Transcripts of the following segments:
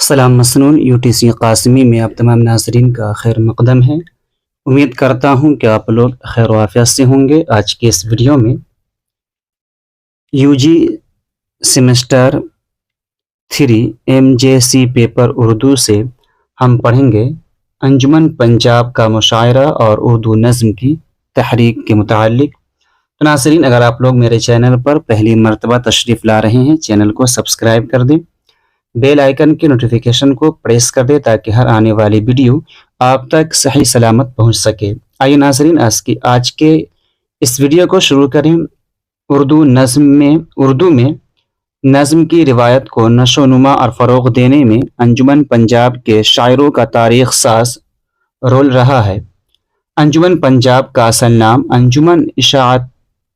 السلام مسنون UTC قاسمی میں آپ تمام ناظرین کا خیر مقدم ہے۔ امید کرتا ہوں کہ آپ لوگ خیر و عافیت سے ہوں گے۔ آج کے اس ویڈیو میں UG semester 3 MJC paper Urdu سے ہم پڑھیں گے انجمن پنجاب کا مشاعرہ اور اردو نظم کی تحریک کے متعلق۔ تو ناظرین، اگر آپ لوگ میرے چینل پر پہلی مرتبہ تشریف لا رہے ہیں، چینل کو سبسکرائب کر دیں، بیل آئیکن کی نوٹیفیکیشن کو پریس کر دیں تاکہ ہر آنے والی ویڈیو آپ تک صحیح سلامت پہنچ سکے۔ آئیے ناظرین، آج کے اس ویڈیو کو شروع کریں۔ اردو میں نظم کی روایت کو نشو و نما اور فروغ دینے میں انجمن پنجاب کے شاعروں کا تاریخ ساز رول رہا ہے۔ انجمن پنجاب کا اصل نام انجمن اشاعت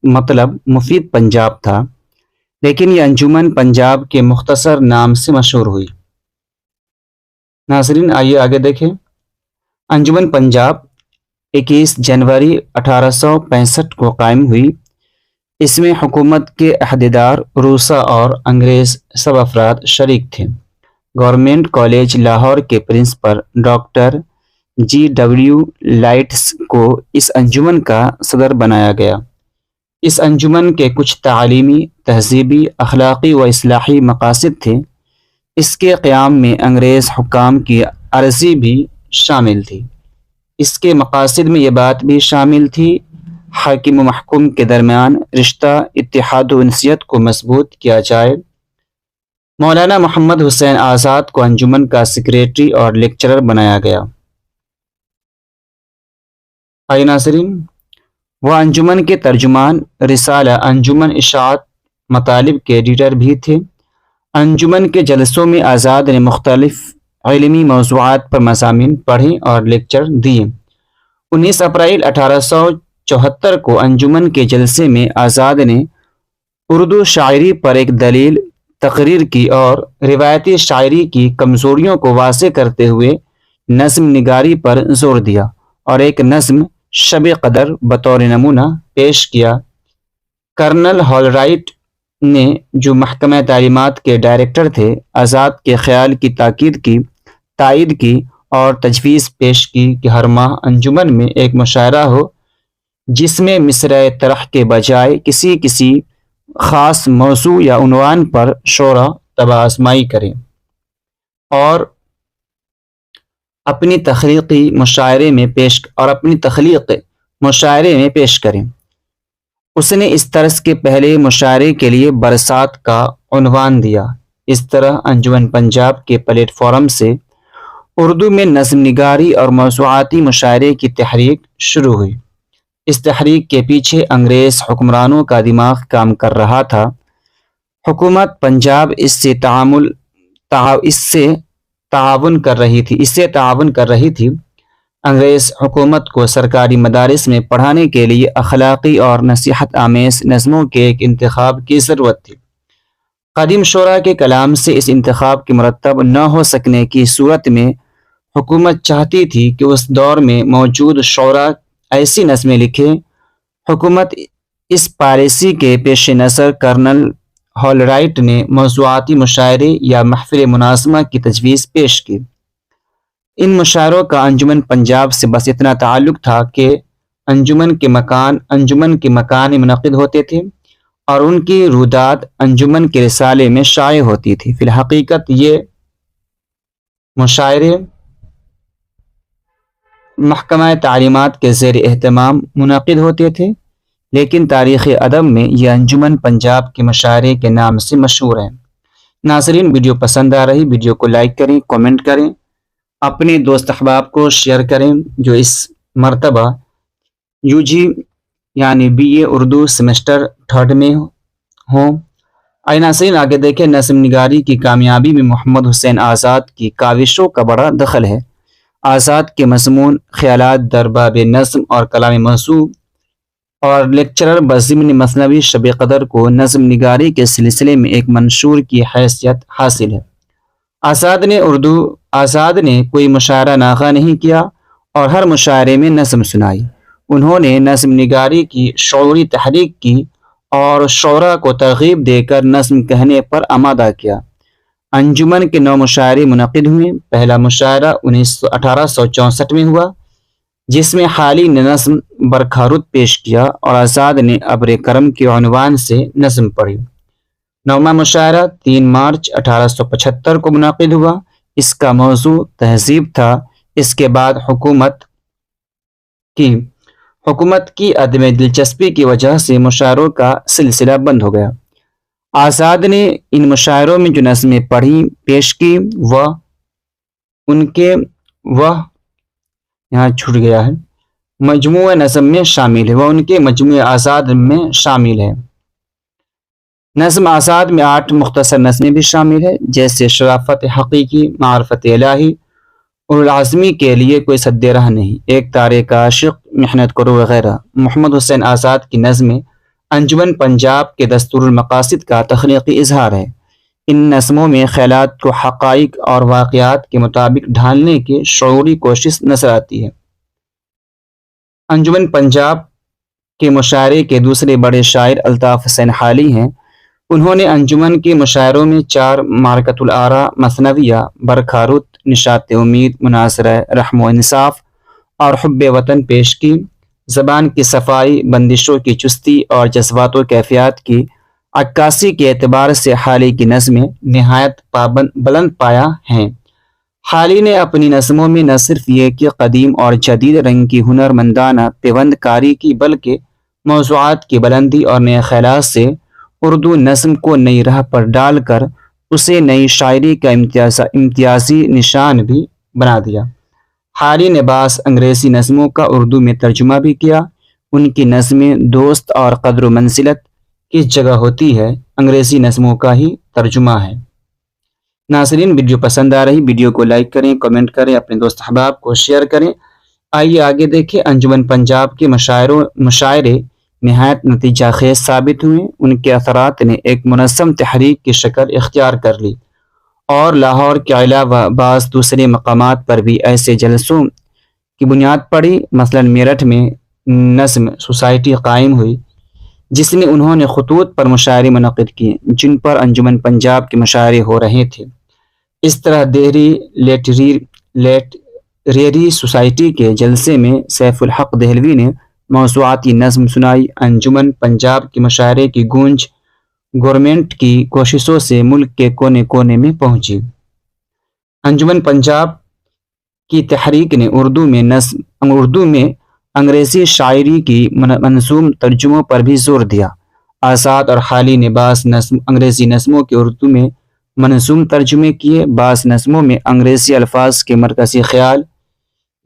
مطلب مفید پنجاب تھا، لیکن یہ انجمن پنجاب کے مختصر نام سے مشہور ہوئی۔ ناظرین آئیے آگے دیکھیں۔ انجمن پنجاب 21 جنوری 1865 کو قائم ہوئی۔ اس میں حکومت کے عہدیدار روسا اور انگریز سب افراد شریک تھے۔ گورنمنٹ کالج لاہور کے پرنسپل ڈاکٹر GW لائٹس کو اس انجمن کا صدر بنایا گیا۔ اس انجمن کے کچھ تعلیمی، تہذیبی، اخلاقی و اصلاحی مقاصد تھے۔ اس کے قیام میں انگریز حکام کی عرضی بھی شامل تھی۔ اس کے مقاصد میں یہ بات بھی شامل تھی حاکم و محکوم کے درمیان رشتہ اتحاد و انسیت کو مضبوط کیا جائے۔ مولانا محمد حسین آزاد کو انجمن کا سیکریٹری اور لیکچرر بنایا گیا۔ آئیے ناظرین، وہ انجمن کے ترجمان رسالہ انجمن اشاعت مطالب کے ایڈیٹر بھی تھے۔ انجمن کے جلسوں میں آزاد نے مختلف علمی موضوعات پر مضامین پڑھے اور لیکچر دیے۔ 19 اپریل 1874 کو انجمن کے جلسے میں آزاد نے اردو شاعری پر ایک دلیل تقریر کی اور روایتی شاعری کی کمزوریوں کو واضح کرتے ہوئے نظم نگاری پر زور دیا اور ایک نظم شب قدر بطور نمونہ پیش کیا۔ کرنل ہالرائٹ نے، جو محکمہ تعلیمات کے ڈائریکٹر تھے، آزاد کے خیال کی تائید کی اور تجویز پیش کی کہ ہر ماہ انجمن میں ایک مشاعرہ ہو جس میں مصرع طرح کے بجائے کسی خاص موضوع یا عنوان پر شعراء طبع آزمائی کریں اور اپنی تخلیق مشاعرے میں پیش کریں۔ اس نے اس طرز کے پہلے مشاعرے کے لیے برسات کا عنوان دیا۔ اس طرح انجمن پنجاب کے پلیٹ فارم سے اردو میں نظم نگاری اور موضوعاتی مشاعرے کی تحریک شروع ہوئی۔ اس تحریک کے پیچھے انگریز حکمرانوں کا دماغ کام کر رہا تھا۔ حکومت پنجاب اس سے تعاون کر رہی تھی۔ انگریز حکومت کو سرکاری مدارس میں پڑھانے کے لیے اخلاقی اور نصیحت آمیز نظموں کے ایک انتخاب کی ضرورت تھی۔ قدیم شعراء کے کلام سے اس انتخاب کے مرتب نہ ہو سکنے کی صورت میں حکومت چاہتی تھی کہ اس دور میں موجود شعراء ایسی نظمیں لکھیں۔ حکومت اس پالیسی کے پیش نظر کرنل ہالرائٹ نے موضوعاتی مشاعرے یا محفل مناظمہ کی تجویز پیش کی۔ ان مشاعروں کا انجمن پنجاب سے بس اتنا تعلق تھا کہ انجمن کے مکان میں منعقد ہوتے تھے اور ان کی روداد انجمن کے رسالے میں شائع ہوتی تھی۔ فی الحقیقت یہ مشاعرے محکمہ تعلیمات کے زیر اہتمام منعقد ہوتے تھے، لیکن تاریخ ادب میں یہ انجمن پنجاب کے مشاعرے کے نام سے مشہور ہیں۔ ناظرین، ویڈیو پسند آ رہی ویڈیو کو لائک کریں، کامنٹ کریں، اپنے دوست احباب کو شیئر کریں جو اس مرتبہ UG یعنی BA اردو سیمسٹر 3 میں ہوں۔ آئیے ناظرین آگے دیکھیں۔ نظم نگاری کی کامیابی میں محمد حسین آزاد کی کاوشوں کا بڑا دخل ہے۔ آزاد کے مضمون، خیالات در باب نظم اور کلام موضوع اور لیکچرر بضمن مثنوی شب قدر کو نظم نگاری کے سلسلے میں ایک منشور کی حیثیت حاصل ہے۔ آزاد نے کوئی مشاعرہ ناغہ نہیں کیا اور ہر مشاعرے میں نظم سنائی۔ انہوں نے نظم نگاری کی شعوری تحریک کی اور شعراء کو ترغیب دے کر نظم کہنے پر آمادہ کیا۔ انجمن کے 9 مشاعرے منعقد ہوئے۔ پہلا مشاعرہ 1864 میں ہوا، جس میں حالی نے نظم برکھارود پیش کیا اور آزاد نے ابر کرم کے عنوان سے نظم پڑھی۔ 9واں مشاعرہ 3 مارچ 1875 کو منعقد ہوا۔ اس کا موضوع تہذیب تھا۔ اس کے بعد حکومت کی عدم دلچسپی کی وجہ سے مشاعروں کا سلسلہ بند ہو گیا۔ آزاد نے ان مشاعروں میں جو نظمیں پیش کی وہ یہاں چھوٹ گیا ہے، مجموعہ نظم میں شامل ہے، وہ ان کے مجموعہ آزاد میں شامل ہے۔ نظم آزاد میں 8 مختصر نظمیں بھی شامل ہیں، جیسے شرافت حقیقی، معرفت الہی، اور العظمی کے لیے کوئی سد راہ نہیں، ایک تارے کا عاشق، محنت کرو وغیرہ۔ محمد حسین آزاد کی نظمیں انجمن پنجاب کے دستور المقاصد کا تخلیقی اظہار ہے۔ ان نظموں میں خیالات کو حقائق اور واقعات کے مطابق ڈھالنے کی شعوری کوشش نظر آتی ہے۔ انجمن پنجاب کے مشاعرے کے دوسرے بڑے شاعر الطاف حسین حالی ہیں۔ انہوں نے انجمن کے مشاعروں میں 4 معرکۃ الآراء، مثنویہ، برکھارود، نشاط امید، مناظرہ رحم و انصاف اور حب وطن پیش کی۔ زبان کی صفائی، بندشوں کی چستی اور جذبات و کیفیات کی عکاسی کے اعتبار سے حالی کی نظمیں نہایت بلند پایہ ہیں۔ حالی نے اپنی نظموں میں نہ صرف یہ کہ قدیم اور جدید رنگ کی ہنرمندانہ پیوند کاری کی، بلکہ موضوعات کی بلندی اور نئے خیالات سے اردو نظم کو نئی راہ پر ڈال کر اسے نئی شاعری کا امتیازی نشان بھی بنا دیا۔ حالی نے بعض انگریزی نظموں کا اردو میں ترجمہ بھی کیا۔ ان کی نظمیں دوست اور قدر و منزلت کس جگہ ہوتی ہے، انگریزی نظموں کا ہی ترجمہ ہے۔ ناظرین، ویڈیو پسند آ رہی ویڈیو کو لائک کریں، کمنٹ کریں، اپنے دوست احباب کو شیئر کریں۔ آئیے آگے دیکھیں۔ انجمن پنجاب کے مشاعرے نہایت نتیجہ خیز ثابت ہوئے۔ ان کے اثرات نے ایک منظم تحریک کی شکل اختیار کر لی اور لاہور کے علاوہ بعض دوسرے مقامات پر بھی ایسے جلسوں کی بنیاد پڑی۔ مثلا میرٹھ میں نظم سوسائٹی قائم ہوئی، جس میں انہوں نے خطوط پر مشاعرے منعقد کیے جن پر انجمن پنجاب کے مشاعرے ہو رہے تھے۔ اس طرح دہلی لٹریری سوسائٹی کے جلسے میں سیف الحق دہلوی نے موضوعاتی نظم سنائی۔ انجمن پنجاب کے مشاعرے کی گونج گورنمنٹ کی کوششوں سے ملک کے کونے کونے میں پہنچی۔ انجمن پنجاب کی تحریک نے اردو میں انگریزی شاعری کی منظوم ترجموں پر بھی زور دیا۔ آزاد اور حالی نے بعض انگریزی نظموں کے اردو میں منظوم ترجمے کیے۔ بعض نظموں میں انگریزی الفاظ کے مرکزی خیال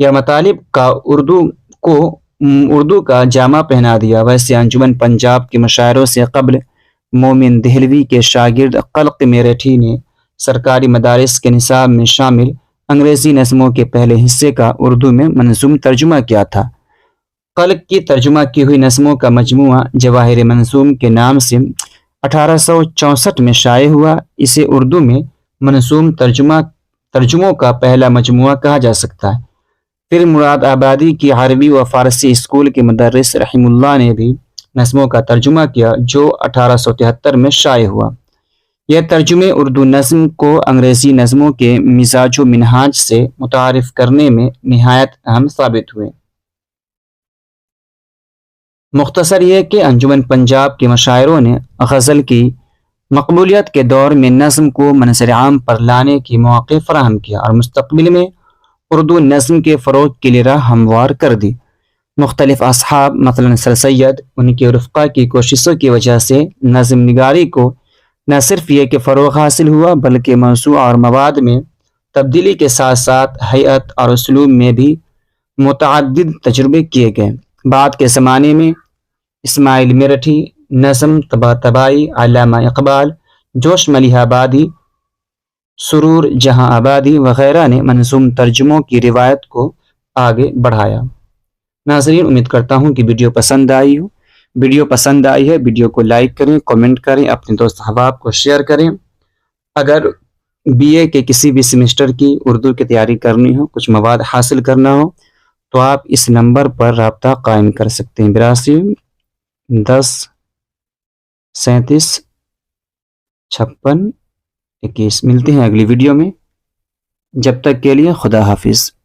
یا مطالب کا اردو کا جامہ پہنا دیا۔ ویسے انجمن پنجاب کے مشاعروں سے قبل مومن دہلوی کے شاگرد قلق میرٹھی نے سرکاری مدارس کے نصاب میں شامل انگریزی نظموں کے پہلے حصے کا اردو میں منظوم ترجمہ کیا تھا۔ قلق کی ترجمہ کی ہوئی نظموں کا مجموعہ جواہر منظوم کے نام سے 1864 میں شائع ہوا۔ اسے اردو میں منظوم ترجموں کا پہلا مجموعہ کہا جا سکتا ہے۔ پھر مراد آبادی کی عربی و فارسی اسکول کے مدرس رحم اللہ نے بھی نظموں کا ترجمہ کیا، جو 1873 میں شائع ہوا۔ یہ ترجمے اردو نظم کو انگریزی نظموں کے مزاج و منہاج سے متعارف کرنے میں نہایت اہم ثابت ہوئے۔ مختصر یہ کہ انجمن پنجاب کے مشاعروں نے غزل کی مقبولیت کے دور میں نظم کو منظر عام پر لانے کی مواقع فراہم کیا اور مستقبل میں اردو نظم کے فروغ کے لیے راہ ہموار کر دی۔ مختلف اصحاب مثلا سر سید، ان کے رفقا کی کوششوں کی وجہ سے نظم نگاری کو نہ صرف یہ کہ فروغ حاصل ہوا، بلکہ موضوع اور مواد میں تبدیلی کے ساتھ ساتھ ہیئت اور اسلوب میں بھی متعدد تجربے کیے گئے۔ بعد کے زمانے میں اسماعیل میرٹھی، نظم طباطبائی، علامہ اقبال، جوش ملیح آبادی، سرور جہاں آبادی وغیرہ نے منظوم ترجموں کی روایت کو آگے بڑھایا۔ ناظرین، امید کرتا ہوں کہ ویڈیو پسند آئی ہے۔ ویڈیو کو لائک کریں، کمنٹ کریں، اپنے دوست احباب کو شیئر کریں۔ اگر BA کے کسی بھی سیمسٹر کی اردو کی تیاری کرنی ہو، کچھ مواد حاصل کرنا ہو، تو آپ اس نمبر پر رابطہ قائم کر سکتے ہیں: 82 10 37 56 21 ملتے ہیں اگلی ویڈیو میں، جب تک کے لیے خدا حافظ۔